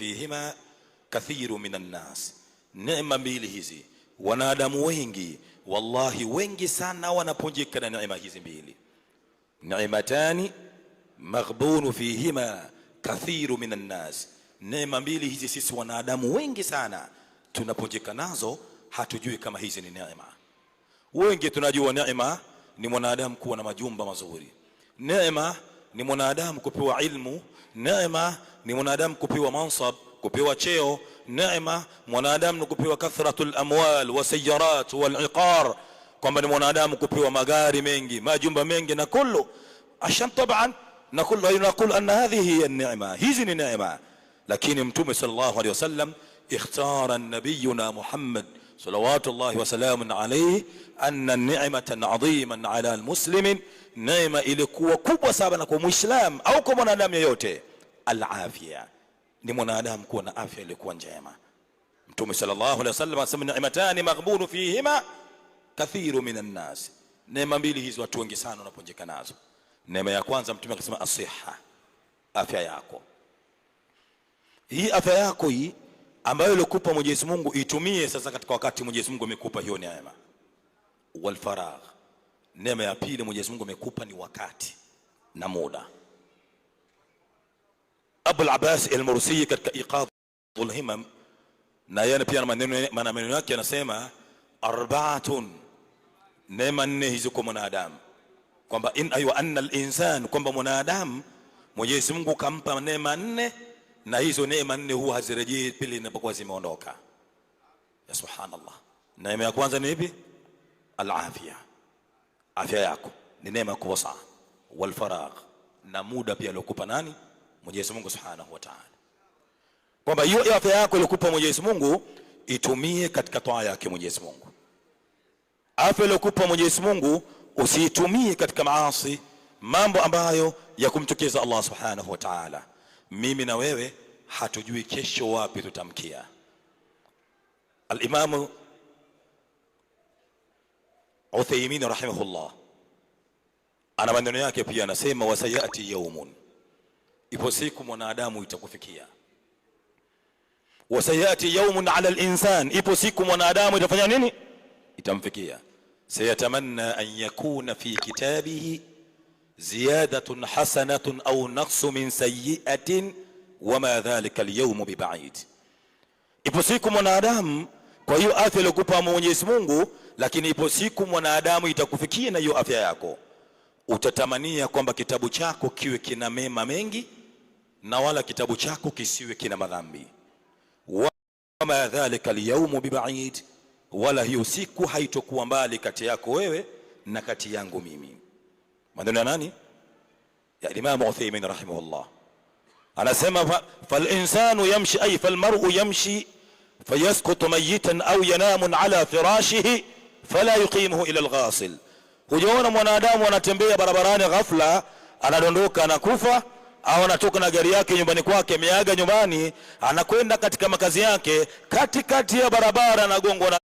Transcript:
fihima kathiru minan nas. Neema mbili hizi wanadamu wengi, wallahi wengi sana wanaponjeka na neema hizi mbili. Neematani maghbunu fihima kathiru minan nas. Neema mbili hizi sisi wanadamu wengi sana tunaponjeka nazo, hatujui kama hizi ni neema. Wengi tunajua neema ni mwanadamu kuwa na majumba mazuri, neema ni mwanadamu kupewa ilmu, neema ni mwanadamu kupewa mansab, kupewa cheo, neema mwanadamu ni kupewa kathratul amwal wa sayarat wal iqar, kwamba ni mwanadamu kupewa magari mengi, majumba mengi na kullu ashan taban na kullu naqul anna hadhihi hiya an-ni'ma, hizi ni neema. Lakini mtume sallallahu alayhi wasallam ikhtara nabiyuna Muhammad salawatullahi wa salamun alayhi anna ni'matan 'aziman 'ala al-muslimin, neema ilikuwa kubwa sana kwa muislam au kwa mwanadamu yeyote, al-afia, ni mwanadamu kuwa na afya ilikuwa njema. Mtume sallallahu alayhi wasallam asema ni'matani maghbunu fihima kathiru minan nas. Neema mbili hizo watu wengi sana wanaponjeka nazo. Neema ya kwanza mtume akasema as-sihha, afya yako. Hii afya yako hii ambayo ilikupa Mwenyezi Mungu itumie sasa katika wakati Mwenyezi Mungu amekupa hiyo neema. Wal faragh, neema ya pili Mwenyezi Mungu amekupa ni wakati na muda. Abu al-Abbas al-Mursi katika Iqadhul Himam na yana pia maneno yake anasema arba'atun, neema nne hizo kwa mwanadamu, kwamba in ayu anna al-insan, kwamba mwanadamu Mwenyezi Mungu kampa neema nne, na hizo neema nne huwa hazirejei pili inapokuwa zimeondoka. Ya subhanallah. Neema ya kwanza ni ipi? Al-afia, afya yako ni neema kubwa sana. Wal faragh, na muda pia aliokupa nani? Mwenyezi Mungu subhanahu wa ta'ala, kwamba hiyo afya yako ilikupa Mwenyezi Mungu itumie katika toa yake Mwenyezi Mungu. Afya ilikupa Mwenyezi Mungu usiitumie katika maasi, mambo ambayo ya kumchukiza Allah subhanahu wa ta'ala. Mimi na wewe hatujui kesho wapi tutamkia. Al-Imam Uthaymin rahimahullah ana maneno yake pia anasema wasayati yawmun, ipo siku mwanadamu itakufikia. Wasayati yawmun ala al-insan, ipo siku mwanadamu itafanya nini? Itamfikia. Sayatamanna an yakuna fi kitabihi ziyadatun hasanatun au naqsu min sayyi'atin wama dhalika al-yawm biba'id. Ipo siku mwanadamu, kwa hiyo afya iliyokupa Mwenyezi Mungu, lakini ipo siku mwanadamu itakufikia na hiyo afya yako, utatamania kwamba kitabu chako kiwe kina mema mengi na wala kitabu chako kisiwe kina madhambi. Wama dhalika al-yawm biba'id, wala hiyo siku haitokuwa mbali kati yako wewe na kati yangu mimi. Maneno ya nani? Ya Imam Uthaymin rahimahullah. Anasema fal insanu yamshi ay fal mar'u yamshi fayasqutu mayitan aw yanamu ala firashihi fala yuqimuhu ila al-ghasil. Hujaona mwanadamu anatembea barabarani ghafla anadondoka anakufa, au anatoka na gari yake nyumbani kwake ameaga nyumbani anakwenda katika makazi yake, katikati ya barabara anagongwa